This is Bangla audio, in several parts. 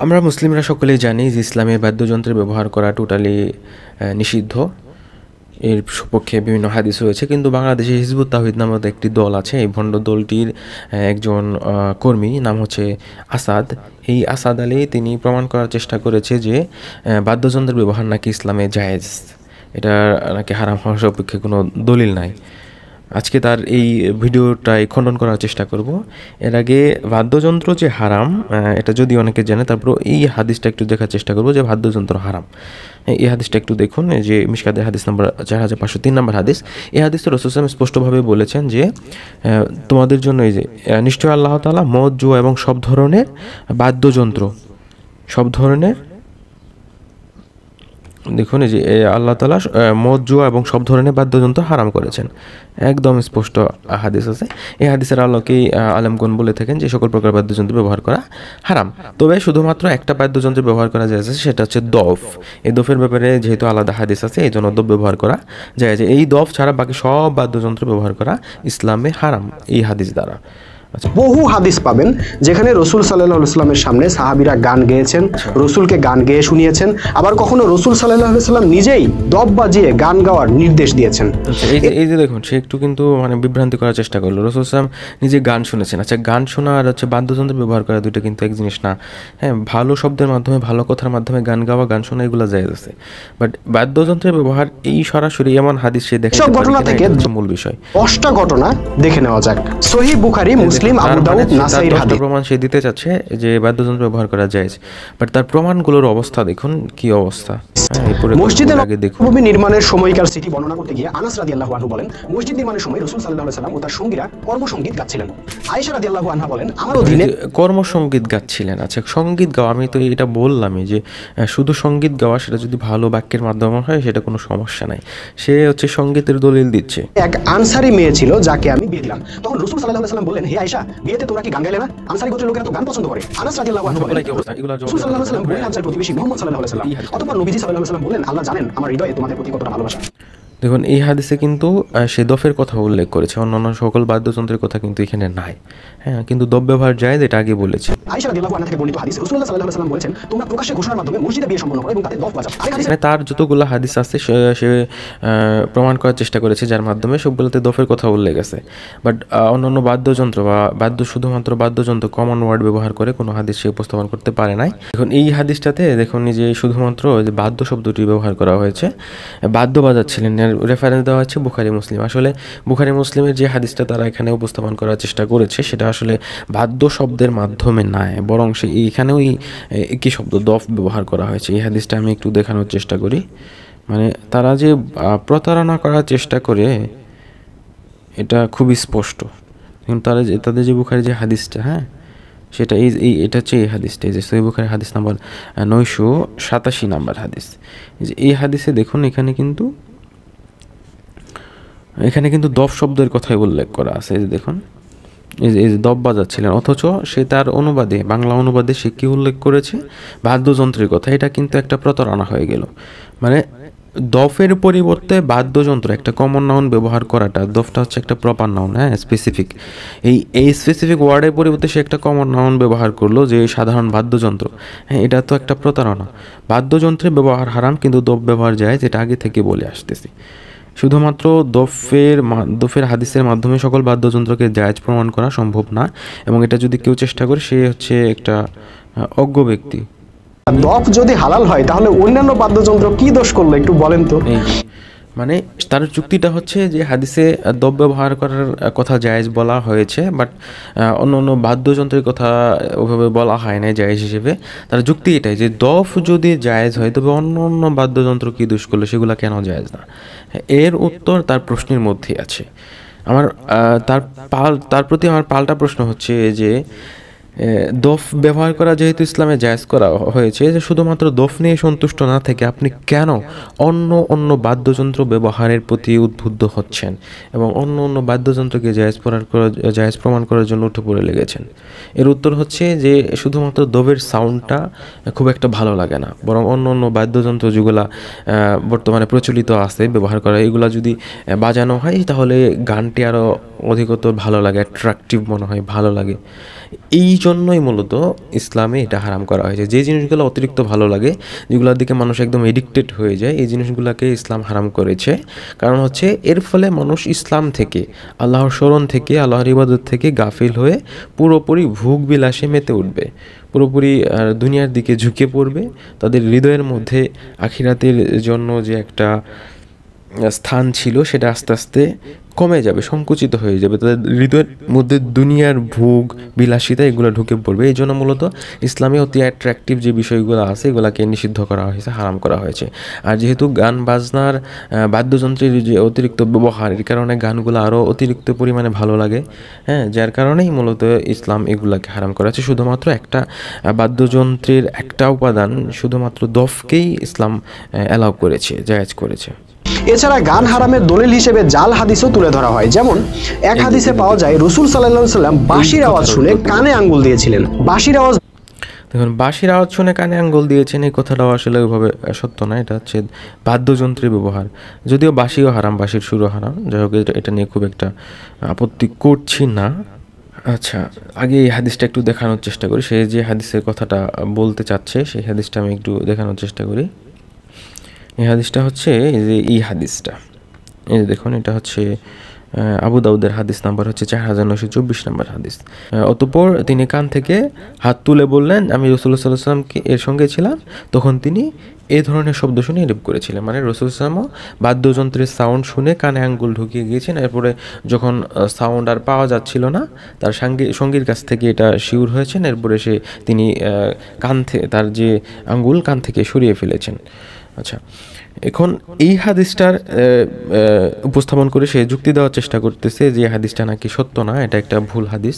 আমরা মুসলিমরা সকলেই জানি যে ইসলামে বাদ্যযন্ত্রের ব্যবহার করা টোটালি নিষিদ্ধ। এর সপক্ষে বিভিন্ন হাদিস রয়েছে, কিন্তু বাংলাদেশে হিজবুত তাওহীদ নামক একটি দল আছে। এই ভণ্ড দলটির একজন কর্মী নাম হচ্ছে আসাদ। এই আসাদ আলী তিনি প্রমাণ করার চেষ্টা করেছে যে বাদ্যযন্ত্রের ব্যবহার নাকি ইসলামে জায়েজ, এটা নাকি হারাম হওয়ার সপক্ষে কোনো দলিল নাই। আজকে তার এই ভিডিওটাই খণ্ডন করার চেষ্টা করব। এর আগে বাদ্যযন্ত্র যে হারাম এটা যদি অনেকে জানে, তারপর এই হাদিসটা একটু দেখার চেষ্টা করব যে বাদ্যযন্ত্র হারাম। এই হাদিসটা একটু দেখুন, যে মিশকাতের হাদিস নম্বর 4503 নম্বর হাদিস। এই হাদিসটা রাসূল সাল্লাল্লাহু আলাইহি ওয়াসাল্লাম স্পষ্টভাবে বলেছেন যে তোমাদের জন্য এই যে নিশ্চয় আল্লাহ তাআলা মদ, জুয়া এবং সব ধরনের বাদ্যযন্ত্র, সব ধরনের, দেখুন এই যে আল্লাহ তাআলা মদ, জুয়া এবং সব ধরনের বাদ্যযন্ত্র হারাম করেছেন। একদম স্পষ্ট হাদিস আছে। এই হাদিসের আলোকেই আলেমগণ বলে থাকেন যে সকল প্রকার বাদ্যযন্ত্র ব্যবহার করা হারাম, তবে শুধুমাত্র একটা বাদ্যযন্ত্র ব্যবহার করা যায়, সেটা হচ্ছে দফ। এই দফের ব্যাপারে যেহেতু আলাদা হাদিস আছে, এই জন্য দফ ব্যবহার করা যায়। যে এই দফ ছাড়া বাকি সব বাদ্যযন্ত্র ব্যবহার করা ইসলামে হারাম এই হাদিস দ্বারা। বহু হাদিস পাবেন যেখানে রসুল সাল্লাল্লাহু আলাইহি ওয়াসাল্লামের সামনে সাহাবীরা গান গেয়েছেন, রসুলকে গান গেয়ে শুনিয়েছেন। আবার কখনো রসুল সাল্লাল্লাহু আলাইহি ওয়াসাল্লাম নিজেই দফ বাজিয়ে গান গাওয়ার নির্দেশ দিয়েছেন। এই যে দেখুন, সে একটু কিন্তু মানে বিভ্রান্তি করার চেষ্টা করলো। রসুল সাল্লাম নিজে গান শুনেছেন। আচ্ছা, গান শোনা আর হচ্ছে বাদ্যযন্ত্র ব্যবহার করা দুটো কিন্তু এক জিনিস না। হ্যাঁ, ভালো শব্দের মাধ্যমে, ভালো কথার মাধ্যমে গান গাওয়া, গান শোনা এগুলো জায়েজ আছে, বাট বাদ্যযন্ত্রের ব্যবহার এই সরাসরি এমন হাদিস সে দেখে সব ঘটনা থেকে মূল বিষয় 10টা ঘটনা দেখে নেওয়া যাক। সহিহ বুখারী, মুসলিম, আবু দাউদ, নাসাঈর হাদিস। প্রমাণ সে দিতে চাচ্ছে যে বাদ্যযন্ত্র ব্যবহার করা যায়, বাট তার প্রমাণগুলোর অবস্থা দেখুন কি অবস্থা। মসজিদের নববী নির্মাণের সময়কার স্মৃতি বর্ণনা করতে গিয়ে আনাস রাদিয়াল্লাহু আনহু বলেন, মসজিদ নির্মাণের সময় রাসূল সাল্লাল্লাহু আলাইহি ওয়াসাল্লাম ও তার সঙ্গীরা কর্মসঙ্গীত গাচ্ছিলেন। আয়েশা রাদিয়াল্লাহু আনহা বলেন, আমার অধীনে কর্মসঙ্গীত গাচ্ছিলেন। আচ্ছা, সঙ্গীত গাওয়া, আমি তো এটা বললামই যে শুধু সঙ্গীত গাওয়া, সেটা যদি ভালো বাক্যের মাধ্যমে হয় সেটা কোনো সমস্যা নাই। সে হচ্ছে সঙ্গীতের দলিল দিচ্ছে। এক আনসারী মেয়ে ছিল যাকে আমি বিয়ে দিলাম। তখন রাসূল সাল্লাল্লাহু আলাইহি ওয়াসাল্লাম বললেন, হে আয়েশা, বিয়েতে তোমরা কি গান গাইলে না? আনসারী গোত্রের লোকেরা তো গান পছন্দ করে। আনাস রাদিয়াল্লাহু আনহু বলেন, রাসূল সাল্লাল্লাহু আলাইহি ওয়াসাল্লাম বলেন, আনসার প্রতিবেশী মুহাম্মদ সাল্লাল্লাহু আলাইহি ওয়াসাল্লাম। অতঃপর নবীজি সাল্লাল্লাহু আলাইহি ওয়াসাল্লাম বললেন, আল্লাহ জানেন আমার হৃদয়ে তোমাদের প্রতি কতটা ভালোবাসা। দেখুন, এই হাদিসে কিন্তু সে দফের কথা উল্লেখ করেছে, অন্যান্য সকল বাদ্যযন্ত্রের কথা কিন্তু এখানে নাই। হ্যাঁ, কিন্তু দফ ব্যবহার জায়েজ, এটা আগে বলেছে। আয়েশা রাদিয়াল্লাহু আনহা থেকে বর্ণিত হাদিস, রাসূলুল্লাহ সাল্লাল্লাহু আলাইহি ওয়াসাল্লাম বলেছেন, তোমরা প্রকাশ্যে ঘোষণার মাধ্যমে মসজিদে বিয়ে সম্পন্ন করো এবং তাতে দফ বাজাও। মানে তার যতগুলো হাদিস আছে সে প্রমাণ করার চেষ্টা করেছে, যার মাধ্যমে সবগুলোতে দফের কথা উল্লেখ আছে। বাট অন্যান্য বাদ্যযন্ত্র বা শুধুমাত্র বাদ্যযন্ত্র কমন ওয়ার্ড ব্যবহার করে কোনো হাদিস সে উপস্থাপন করতে পারে নাই। এখন এই হাদিসটাতে দেখুন যে শুধুমাত্র যে বাদ্য শব্দটি ব্যবহার করা হয়েছে, বাদ্য বাজাচ্ছিলেন, রেফারেন্স দেওয়া হচ্ছে বুখারী মুসলিম। আসলে বুখারী মুসলিমের যে হাদিসটা তারা এখানে উপস্থাপন করার চেষ্টা করেছে, সেটা আসলে বাদ্য শব্দের মাধ্যমে নয়, বরং সে এইখানেও একই শব্দ দফ ব্যবহার করা হয়েছে। এই হাদিসটা আমি একটু দেখানোর চেষ্টা করি। মানে তারা যে প্রতারণা করার চেষ্টা করে, এটা খুবই স্পষ্ট। কিন্তু তাদের যে বুখারী যে হাদিসটা, হ্যাঁ, সেটা এটা হচ্ছে এই হাদিসটা, এই যে সহিহ বুখারী হাদিস নাম্বার 987 নাম্বার হাদিস। এই হাদিসে দেখুন, এখানে কিন্তু দফ শব্দের কথাই উল্লেখ করা আছে। এই যে দেখুন, এই যে দফ বাজাচ্ছিলেন, অথচ সে তার অনুবাদে, বাংলা অনুবাদে সে কি উল্লেখ করেছে? বাদ্যযন্ত্রের কথা। এটা কিন্তু একটা প্রতারণা হয়ে গেল। মানে দফের পরিবর্তে বাদ্যযন্ত্র, একটা কমন নাউন ব্যবহার করাটা, দফটা হচ্ছে একটা প্রপার নাউন, হ্যাঁ, স্পেসিফিক। এই স্পেসিফিক ওয়ার্ডের পরিবর্তে সে একটা কমন নাউন ব্যবহার করলো, যে সাধারণ বাদ্যযন্ত্র। হ্যাঁ, এটা তো একটা প্রতারণা। বাদ্যযন্ত্রের ব্যবহার হারাম, কিন্তু দফ ব্যবহার যায়, যেটা আগে থেকে বলে আসতেছি। শুধুমাত্র দফের হাদিসের মাধ্যমে সকল বাদ্যযন্ত্রকে জায়েজ প্রমাণ করা সম্ভব না, এবং এটা যদি কেউ চেষ্টা করে সে হচ্ছে একটা অজ্ঞ ব্যক্তি। দফ যদি হালাল হয় তাহলে অন্যান্য বাদ্যযন্ত্র কি দোষ করলো একটু বলেন তো। মানে তার যুক্তিটা হচ্ছে যে হাদিসে দফ ব্যবহার করার কথা জায়েজ বলা হয়েছে, বাট অন্য বাদ্যযন্ত্রের কথা ওভাবে বলা হয় না জায়েজ হিসেবে। তার যুক্তি এটাই যে দফ যদি জায়েজ হয়, তবে অন্য বাদ্যযন্ত্র কি দোষ করলো, সেগুলো কেন জায়েজ না? এর উত্তর তার প্রশ্নের মধ্যেই আছে। আমার তার প্রতি আমার পাল্টা প্রশ্ন হচ্ছে যে দফ ব্যবহার করা যেহেতু ইসলামে জায়েজ করা হয়েছে, যে শুধুমাত্র দফ নিয়ে সন্তুষ্ট না থেকে আপনি কেন অন্য বাদ্যযন্ত্র ব্যবহারের প্রতি উদ্বুদ্ধ হচ্ছেন এবং অন্য বাদ্যযন্ত্রকে জায়েজ প্রমাণ করার জন্য উঠে পড়ে লেগেছেন? এর উত্তর হচ্ছে যে শুধুমাত্র দফের সাউন্ডটা খুব একটা ভালো লাগে না, বরং অন্য বাদ্যযন্ত্র যেগুলা বর্তমানে প্রচলিত আছে ব্যবহার করা, এগুলা যদি বাজানো হয় তাহলে গানটি আরও অধিকতর ভালো লাগে, অ্যাট্রাকটিভ মনে হয়, ভালো লাগে। এই জন্যই মূলত ইসলামে এটা হারাম করা হয়েছে। যে জিনিসগুলো অতিরিক্ত ভালো লাগে, যেগুলোর দিকে মানুষ একদম এডিক্টেড হয়ে যায়, এই জিনিসগুলোকে ইসলাম হারাম করেছে। কারণ হচ্ছে এর ফলে মানুষ ইসলাম থেকে, আল্লাহর স্মরণ থেকে, আল্লাহর ইবাদত থেকে গাফিল হয়ে পুরোপুরি ভোগ বিলাসে মেতে উঠবে, পুরোপুরি দুনিয়ার দিকে ঝুঁকে পড়বে। তাদের হৃদয়ের মধ্যে আখিরাতের জন্য যে একটা স্থান ছিল সেটা আস্তে আস্তে কমে যাবে, সংকুচিত হয়ে যাবে। তাদের হৃদয়ের মধ্যে দুনিয়ার ভোগ বিলাসিতা এগুলো ঢুকে পড়বে। এই জন্য মূলত ইসলামে অতি অ্যাট্রাকটিভ যে বিষয়গুলো আছে এগুলোকে নিষিদ্ধ করা হয়েছে, হারাম করা হয়েছে। আর যেহেতু গান বাজনার বাদ্যযন্ত্রের যে অতিরিক্ত ব্যবহার, এর কারণে গানগুলো আরও অতিরিক্ত পরিমাণে ভালো লাগে, হ্যাঁ, যার কারণেই মূলত ইসলাম এগুলাকে হারাম করা হয়েছে। শুধুমাত্র একটা বাদ্যযন্ত্রের একটা উপাদান, শুধুমাত্র দফকেই ইসলাম অ্যালাউ করেছে, জায়েজ করেছে। এছাড়া গান হারামের দলিল হিসেবে জাল হাদিসও তুলে ধরা হয়। যেমন এক হাদিসে পাওয়া যায় রাসূল সাল্লাল্লাহু আলাইহি ওয়াসাল্লাম বাঁশির আওয়াজ শুনে কানে আঙ্গুল দিয়েছিলেন। বাঁশির আওয়াজ, দেখুন, বাঁশির আওয়াজ শুনে কানে আঙ্গুল দিয়েছেন, এই কথাটাও আসলে ওইভাবে সত্য না। এটা হচ্ছে বাদ্যযন্ত্রের ব্যবহার। যদিও বাঁশিও হারাম, বাঁশির সুরও হারাম। যাই হোক, এটা নিয়ে খুব একটা আপত্তি করছি না। আচ্ছা, আগে এই হাদিসটা একটু দেখানোর চেষ্টা করি। সে যে হাদিসের কথাটা বলতে চাচ্ছে সেই হাদিসটা আমি একটু দেখানোর চেষ্টা করি। এই হাদিসটা হচ্ছে এই হাদিসটা, এই যে দেখুন, এটা হচ্ছে আবু দাউদের হাদিস নাম্বার হচ্ছে 4924 নম্বর হাদিস। অতঃপর তিনি কান থেকে হাত তুলে বললেন, আমি রাসূলুল্লাহ সাল্লাল্লাহু আলাইহি ওয়াসাল্লামকে এর সঙ্গে ছিলাম, তখন তিনি এই ধরনের শব্দ শুনে রিপ করেছিলেন। মানে রাসূলুল্লাহ সাল্লাল্লাহু আলাইহি ওয়াসাল্লাম বাদ্যযন্ত্রের সাউন্ড শুনে কানে আঙ্গুল ঢুকিয়ে গিয়েছেন। এরপরে যখন সাউন্ড আর পাওয়া যাচ্ছিল না, তার সঙ্গীর কাছ থেকে এটা শিওর হয়েছেন। এরপরে তিনি তার যে আঙ্গুল কান থেকে সরিয়ে ফেলেছেন। আচ্ছা, এখন এই হাদিসটার উপস্থাপন করে সে যুক্তি দেওয়ার চেষ্টা করতেছে যে হাদিসটা নাকি সত্য না, এটা একটা ভুল হাদিস।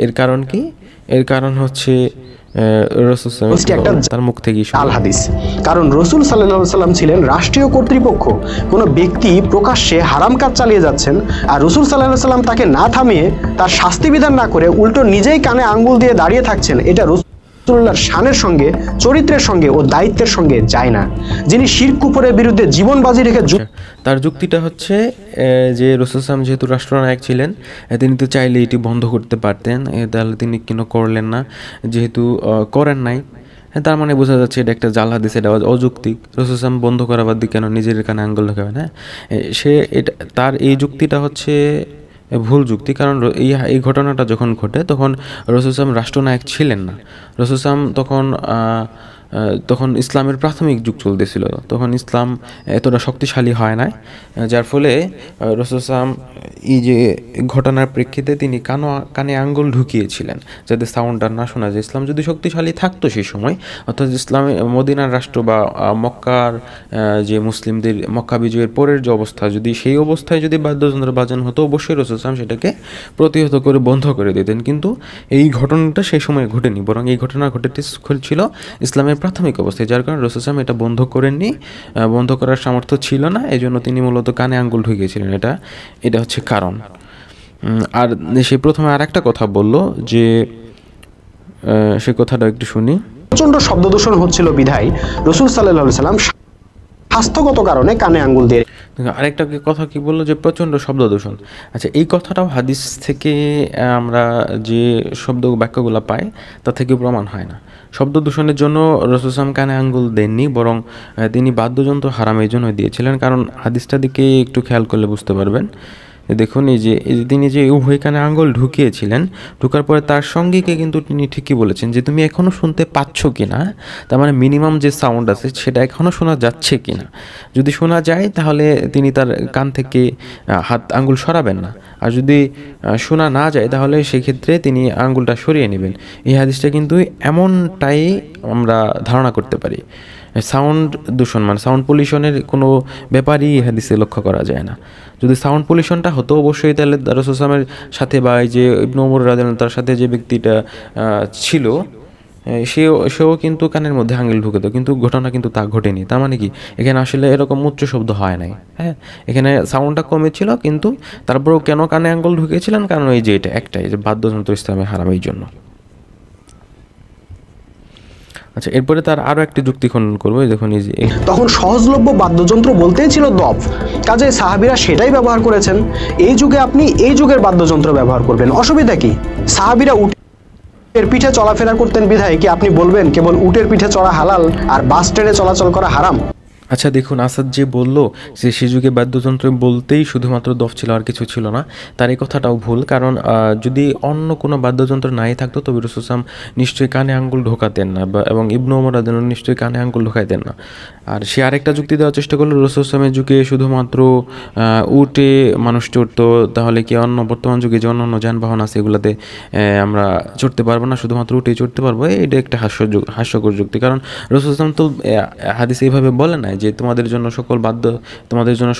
এর কারণ কি? এর কারণ হচ্ছে তার মুখ থেকে জাল হাদিস। কারণ রাসূল সাল্লাল্লাহু আলাইহি ওয়াসাল্লাম ছিলেন রাষ্ট্রীয় কর্তৃপক্ষ। কোনো ব্যক্তি প্রকাশ্যে হারাম কাজ চালিয়ে যাচ্ছেন আর রাসূল সাল্লাল্লাহু আলাইহি ওয়াসাল্লাম তাকে না থামিয়ে, তার শাস্তি বিধান না করে উল্টো নিজেই কানে আঙ্গুল দিয়ে দাঁড়িয়ে থাকছেন, এটা রাসূলুল্লাহর শানের সঙ্গে, চরিত্রের সঙ্গে ও দায়িত্বের সঙ্গে যায় না। যিনি শিরক কুফরের বিরুদ্ধে জীবন বাজি রেখে, তার যুক্তিটা হচ্ছে যে রাসূল সাল্লাল্লাহু যেহেতু রাষ্ট্রনায়ক ছিলেন, তিনি তো চাইলে এটি বন্ধ করতে পারতেন, তাহলে তিনি কেন করলেন না? যেহেতু করেন নাই, তার মানে বোঝা যাচ্ছে এটা একটা জাল হাদিস, এটা অযৌক্তিক। রাসূল সাল্লাল্লাহু বন্ধ করার বাদ দিয়ে কেন নিজের কানে আঙ্গুল ঢোকাবেন? হ্যাঁ, তার এই যুক্তিটা হচ্ছে ভুল যুক্তি। কারণ এই ঘটনাটা যখন ঘটে তখন রাসূল সাল্লাল্লাহু রাষ্ট্রনায়ক ছিলেন না। রাসূল সাল্লাল্লাহু তখন ইসলামের প্রাথমিক যুগ চলতেছিল, তখন ইসলাম এতটা শক্তিশালী হয় না, যার ফলে রাসূল সাল্লাল্লাহু এই যে ঘটনার প্রেক্ষিতে তিনি কানে আঙ্গুল ঢুকিয়েছিলেন যাতে সাউন্ডটা না শোনা যায়। ইসলাম যদি শক্তিশালী থাকতো সেই সময়, অর্থাৎ ইসলামে মদিনার রাষ্ট্র বা মক্কার যে মুসলিমদের মক্কা বিজয়ের পরের যে অবস্থা, যদি সেই অবস্থায় যদি বাদ্যযন্ত্র বাজানো হতো, অবশ্যই রাসূল সাল্লাল্লাহু সেটাকে প্রতিহত করে বন্ধ করে দিতেন। কিন্তু এই ঘটনাটা সেই সময় ঘটেনি, বরং এই ঘটনা ঘটেছিল ইসলামের প্রাথমিক অবস্থায়, যার কারণে রাসূল সাল্লাল্লাহু এটা বন্ধ করেননি, বন্ধ করার সামর্থ্য ছিল না, এই জন্য তিনি মূলত কানে আঙ্গুল ঢুকিয়েছিলেন। এটা হচ্ছে কারণ। আর সে প্রথমে আর একটা কথা বলল, যে সে কথাটা একটু শুনি। প্রচন্ড শব্দ দূষণ হচ্ছিল বিধায় রাসূল সাল্লাল্লাহু আলাইহি ওয়াসাল্লাম স্বাস্থ্যগত কারণে কানে আঙ্গুল দিয়ে। আরেকটা কথা কি বললো, যে প্রচণ্ড শব্দ দূষণ। আচ্ছা, এই কথাটাও হাদিস থেকে আমরা যে শব্দ বাক্যগুলো পাই তা থেকে প্রমাণ হয় না। শব্দ দূষণের জন্য রাসূল সাল্লাল্লাহু কানে আঙ্গুল দেননি, বরং তিনি বাদ্যযন্ত্র হারাম এই জন্য দিয়েছিলেন। কারণ হাদিসটা দিকে একটু খেয়াল করলে বুঝতে পারবেন। দেখুন, এই যে তিনি যে উভয় কানে আঙ্গুল ঢুকিয়েছিলেন, ঢুকার পরে তার সঙ্গীকে কিন্তু তিনি ঠিকই বলেছেন যে তুমি এখনও শুনতে পাচ্ছ কি না, তার মানে মিনিমাম যে সাউন্ড আছে সেটা এখনও শোনা যাচ্ছে কি না। যদি শোনা যায় তাহলে তিনি তার কান থেকে আঙ্গুল সরাবেন না, আর যদি শোনা না যায় তাহলে সেক্ষেত্রে তিনি আঙ্গুলটা সরিয়ে নেবেন। এই হাদিসটা কিন্তু এমনটাই আমরা ধারণা করতে পারি। সাউন্ড দূষণ মানে সাউন্ড পলিউশনের কোনো ব্যাপারই হাদিসে লক্ষ্য করা যায় না। যদি সাউন্ড পলিউশনটা হতো, অবশ্যই তাহলে রাসূল সাল্লাল্লাহু সাথে বা এই যে ইবনে ওমর রাদিয়াল্লাহু তার সাথে যে ব্যক্তিটা ছিল সেও কিন্তু কানের মধ্যে আঙ্গুল ঢুকে দেয়, কিন্তু ঘটনা কিন্তু তা ঘটেনি। তার মানে কি, এখানে আসলে এরকম উচ্চ শব্দ হয় নাই। হ্যাঁ, এখানে সাউন্ডটা কমেছিল, কিন্তু তারপরেও কেন কানে আঙ্গুল ঢুকিয়েছিলেন? কারণ এই যে এটা একটাই যে বাদ্যযন্ত্র ইসলামে হারাম, এই জন্য। আচ্ছা, এরপরে তার আরো একটি যুক্তি খণ্ডন করবো। দেখুন, এই যে তখন সহজলভ্য বাদ্যযন্ত্র বলতেই ছিল দফ, কাজে সাহাবীরা সেটাই ব্যবহার করেছেন। এই যুগে আপনি এই যুগের বাদ্যযন্ত্র ব্যবহার করবেন, অসুবিধা কি? সাহাবীরা এর পিঠে চলাফেরা করতেন বিধায় কি আপনি বলবেন কেবল উটের পিঠে চড়া হালাল আর বাস ট্রেনে চলাচল করা হারাম? আচ্ছা দেখুন, আসাদ যে বলল যে সে যুগে বাদ্যযন্ত্র বলতেই শুধুমাত্র দফ ছিল, আর কিছু ছিল না, তার এই কথাটাও ভুল। কারণ যদি অন্য কোনো বাদ্যযন্ত্র নাই থাকতো তবে রাসূল সাল্লাল্লাহু আলাইহি ওয়াসাল্লাম নিশ্চয়ই কানে আঙ্গুল ঢোকাতেন না, এবং ইবনু ওমর রাদিয়াল্লাহু আনহু নিশ্চয়ই কানে আঙ্গুল ঢোকাইতেন না। আর সে আরেকটা যুক্তি দেওয়ার চেষ্টা করলো, রাসূল সাল্লাল্লাহু আলাইহি ওয়াসাল্লামের যুগে শুধুমাত্র উটে মানুষ চড়তো, তাহলে কি অন্য বর্তমান যুগে যে অন্য যানবাহন আছে এগুলোতে আমরা চড়তে পারবো না, শুধুমাত্র উটেই চড়তে পারবো? এটা একটা হাস্যকর যুক্তি। কারণ রাসূল সাল্লাল্লাহু আলাইহি ওয়াসাল্লাম তো হাদিসে এইভাবে বলে নাই যে তোমাদের জন্য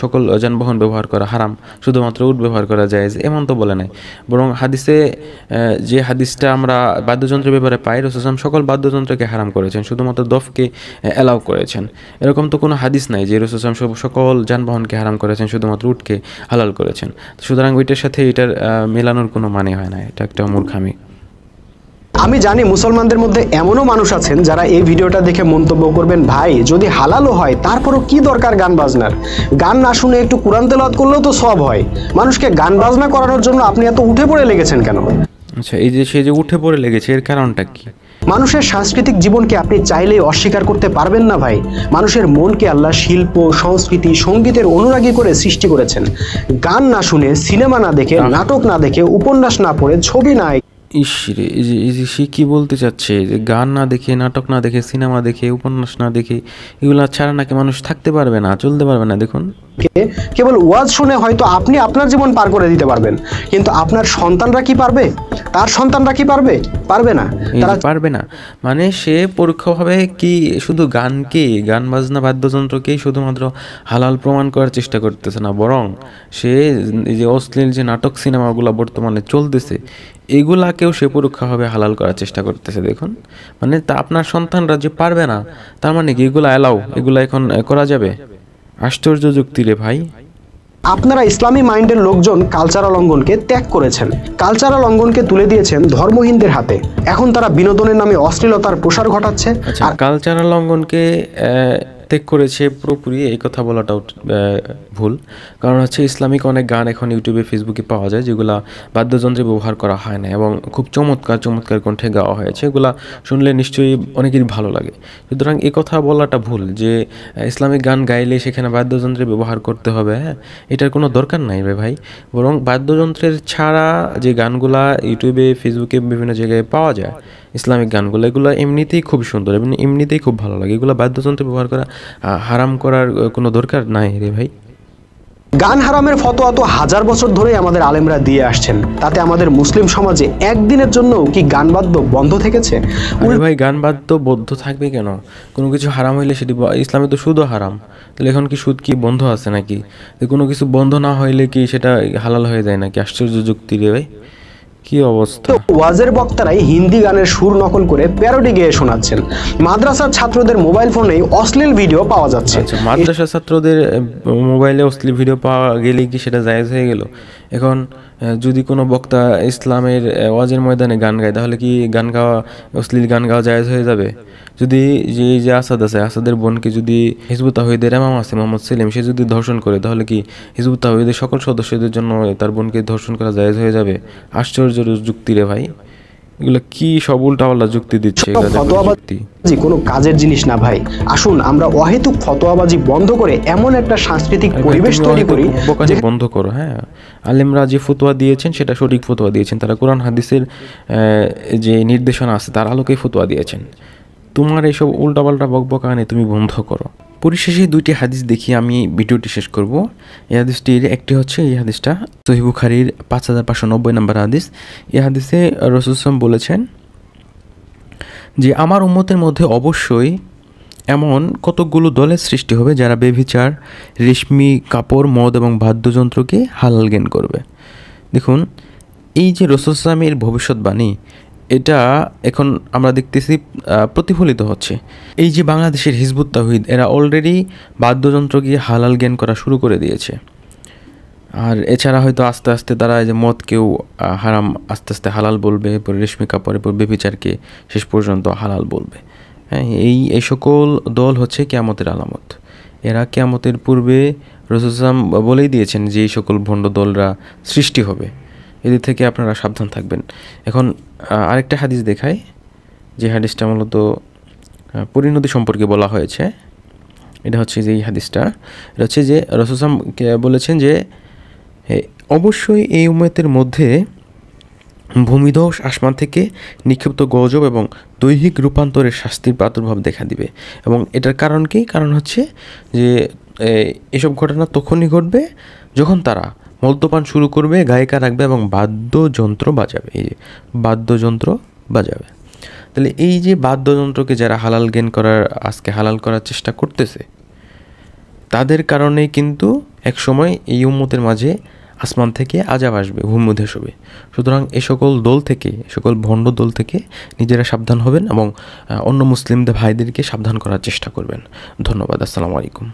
সকল যানবাহন ব্যবহার করা হারাম, শুধুমাত্র উট ব্যবহার করা জায়েজ, এমন তো বলে নাই। বরং হাদিসে যে হাদিসটা আমরা বাদ্যযন্ত্রের ব্যাপারে পাই, রাসূল সাল্লাল্লাহু আলাইহি ওয়াসাল্লাম সকল বাদ্যযন্ত্রকে হারাম করেছেন, শুধুমাত্র দফকে অ্যালাউ করেছেন। এরকম তো কোনো হাদিস নাই যে রাসূল সাল্লাল্লাহু আলাইহি ওয়াসাল্লাম সকল যানবাহনকে হারাম করেছেন, শুধুমাত্র উটকে হালাল করেছেন। সুতরাং ওইটার সাথে এটার মেলানোর কোনো মানে হয় না, এটা একটা মূর্খামি। আমি জানি মুসলমানদের মধ্যে এমনও মানুষ আছেন যারা এই ভিডিওটা দেখে মন্তব্য করবেন, ভাই যদি হালালও হয় তারপরও কি দরকার গান বাজনার? গান না শুনে একটু কোরআন তেলাওয়াত করলেও তো সব হয়। মানুষকে গান বাজনা করানোর জন্য আপনি এত উঠে পড়ে লেগেছেন কেন? আচ্ছা, এই যে সে যে উঠে পড়ে লেগেছে এর কারণটা কি? মানুষের সাংস্কৃতিক জীবনকে আপনি চাইলেই অস্বীকার করতে পারবেন না ভাই। মানুষের মনকে আল্লাহ শিল্প, সংস্কৃতি, সঙ্গীতের অনুরাগী করে সৃষ্টি করেছেন। গান না শুনে, সিনেমা না দেখে, নাটক না দেখে, উপন্যাস না পড়ে, ছবি না ইসরে, এই যে সে কি বলতে চাচ্ছে যে গান না দেখে, নাটক না দেখে, সিনেমা দেখে, উপন্যাস না দেখে এগুলা ছাড়া নাকি মানুষ থাকতে পারবে না, চলতে পারবে না? দেখুন, কেবল ওয়াজ শুনে হয়তো আপনি আপনার জীবন পার করে দিতে পারবেন, কিন্তু আপনার সন্তানরা কি পারবে? তার সন্তানরা কি পারবে? পারবে না। তারা পারবে না। মানে সে পরোক্ষভাবে কি শুধু গান বাজনা বাদ্যযন্ত্রকেই শুধুমাত্র হালাল প্রমাণ করার চেষ্টা করতেছে না, বরং সে এই যে অশ্লীল যে নাটক সিনেমাগুলো বর্তমানে চলতেছে এগুলাকেও সে পরোক্ষভাবে হালাল করার চেষ্টা করতেছে। দেখুন, মানে তা আপনার সন্তানরা যে পারবে না তার মানে কি এগুলা অ্যালাউ, এগুলা এখন করা যাবে? আশ্চর্য যুক্তি রে ভাই। আপনারা ইসলামী মাইন্ডের লোকজন কালচারাল অঙ্গনকে ত্যাগ করেছেন, কালচারাল অঙ্গনকে তুলে দিয়েছেন ধর্মহীনদের হাতে। এখন তারা বিনোদনের নামে অশ্লীলতার প্রসার ঘটাচ্ছে। আর কালচারাল অঙ্গনকে ত্যাগ করেছে পুরোপুরি এই কথা বলাটাও ভুল। কারণ হচ্ছে ইসলামিক অনেক গান এখন ইউটিউবে, ফেসবুকে পাওয়া যায় যেগুলা বাদ্যযন্ত্রে ব্যবহার করা হয় না এবং খুব চমৎকার কণ্ঠে গাওয়া হয়েছে, এগুলা শুনলে নিশ্চয়ই অনেকেরই ভালো লাগে। সুতরাং এই কথা বলাটা ভুল যে ইসলামিক গান গাইলে সেখানে বাদ্যযন্ত্রে ব্যবহার করতে হবে, হ্যাঁ, এটার কোনো দরকার নাই রে ভাই। বরং বাদ্যযন্ত্রের ছাড়া যে গানগুলা ইউটিউবে, ফেসবুকে বিভিন্ন জায়গায় পাওয়া যায় ইসলামিক গানগুলো, এগুলো এমনিতেই খুব সুন্দর এবং এমনিতেই খুব ভালো লাগে। এগুলো বাদ্যযন্ত্র ব্যবহার করা হারাম করার কোনো দরকার নাই রে ভাই। গান হারামের ফতোয়া তো হাজার বছর ধরেই আমাদের আলেমরা দিয়ে আসছেন, তাতে আমাদের মুসলিম সমাজে একদিনের জন্য কি গান বাদ্য বন্ধ থেকেছে? আরে ভাই, গান বাদ্য বন্ধ থাকবে কেন? কোনো কিছু হারাম হইলে সেটি, ইসলামে তো সুদও হারাম, তাহলে এখন কি সুদ কি বন্ধ আছে নাকি? কোনো কিছু বন্ধ না হইলে কি সেটা হালাল হয়ে যায় নাকি? আশ্চর্য যুক্তি রে ভাই, কি অবস্থা। ওয়াজের বক্তারাই হিন্দি গানের সুর নকল করে প্যারোডি গেয়ে শোনাচ্ছেন। মাদ্রাসার ছাত্রদের মোবাইল ফোনেই অশ্লীল ভিডিও পাওয়া যাচ্ছে। আচ্ছা, মাদ্রাসার ছাত্রদের মোবাইলে অশ্লীল ভিডিও পাওয়া গেলেই কি সেটা জায়েজ হয়ে গেল? এখন যদি কোনো বক্তা ইসলামের ওয়াজের ময়দানে গান গায় তাহলে কি অশ্লীল গান গাওয়া জায়েজ হয়ে যাবে? যদি যে আসাদ আছে, আসাদের বোনকে যদি হিজবুত তাওহীদের ইমাম আছে মোহাম্মদ সেলিম, সে যদি ধর্ষণ করে তাহলে কি হিজবুত তাওহীদের সকল সদস্যদের জন্য তার বোনকে ধর্ষণ করা জায়েজ হয়ে যাবে? আশ্চর্য যুক্তি রে ভাই, এগুলো কি সব উল্টাপাল্টা যুক্তি দিচ্ছে। ফতোয়াবাজি কোনো কাজের জিনিস না ভাই। আসুন আমরা অহেতুক ফতোয়াবাজি বন্ধ করে এমন একটা সাংস্কৃতিক পরিবেশ তৈরি করি। বন্ধ করো, হ্যাঁ। আলেমরা যে ফতোয়া দিয়েছেন সেটা সঠিক ফতোয়া দিয়েছেন, তারা কোরআন হাদিসের যে নির্দেশনা আছে তার আলোকেই ফতোয়া দিয়েছেন। তোমার এইসব উল্টাপাল্টা বকবকানি তুমি বন্ধ করো। পরিশেষে দুইটি হাদিস দেখিয়ে আমি ভিডিওটি শেষ করব। এই হাদিসটির একটি হচ্ছে এই হাদিসটা সহিহ বুখারীর 5590 নম্বর হাদিস। এই হাদিসে রাসূল সাল্লাল্লাহু বলেছেন যে আমার উম্মতের মধ্যে অবশ্যই এমন কতকগুলো দলের সৃষ্টি হবে যারা ব্যভিচার, রেশমি কাপড়, মদ এবং বাদ্যযন্ত্রকে হালাল জ্ঞান করবে। দেখুন, এই যে রাসূল সাল্লাল্লাহু ভবিষ্যৎবাণী, এটা এখন আমরা দেখতেছি প্রতিফলিত হচ্ছে। এই যে বাংলাদেশের হিজবুত তাওহীদ, এরা অলরেডি বাদ্যযন্ত্রকে হালাল জ্ঞান করা শুরু করে দিয়েছে। আর এছাড়া হয়তো আস্তে আস্তে তারা এই যে মদকেও হারাম, আস্তে আস্তে হালাল বলবে, এরপর রেশমি কাপড়, এরপর ব্যভিচারকে শেষ পর্যন্ত হালাল বলবে। হ্যাঁ, এই সকল দল হচ্ছে কিয়ামতের আলামত। এরা কিয়ামতের পূর্বে রাসূল সাল্লাল্লাহু বলেই দিয়েছেন যে এই সকল ভণ্ড দলরা সৃষ্টি হবে। এদের থেকে আপনারা সাবধান থাকবেন। এখন আরেকটা হাদিস দেখাই, যে হাদিসটা মূলত পরিণতি সম্পর্কে বলা হয়েছে। এটা হচ্ছে যে এই হাদিসটা, এটা হচ্ছে যে রাসূল বলেছেন যে অবশ্যই এই উম্মতের মধ্যে ভূমিধস, আসমান থেকে নিক্ষিপ্ত গজব এবং দৈহিক রূপান্তরের শাস্তির প্রাদুর্ভাব দেখা দিবে। এবং এটার কারণ কি? কারণ হচ্ছে যে এসব ঘটনা তখনই ঘটবে যখন তারা মদ্যপান শুরু করবে, গায়িকা রাখবে এবং বাদ্যযন্ত্র বাজাবে। এই যে বাদ্যযন্ত্র বাজাবে, তাহলে এই যে বাদ্যযন্ত্রকে যারা হালাল জ্ঞান করার, আজকে হালাল করার চেষ্টা করতেছে, তাদের কারণেই কিন্তু এক সময় এই উম্মতের মাঝে আসমান থেকে আযাব আসবে, ভূমিধস হবে। সুতরাং এই সকল দল থেকে, সকল ভণ্ড দল থেকে নিজেরা সাবধান হবেন এবং অন্য মুসলিমদের ভাইদেরকে সাবধান করার চেষ্টা করবেন। ধন্যবাদ। আসসালামু আলাইকুম।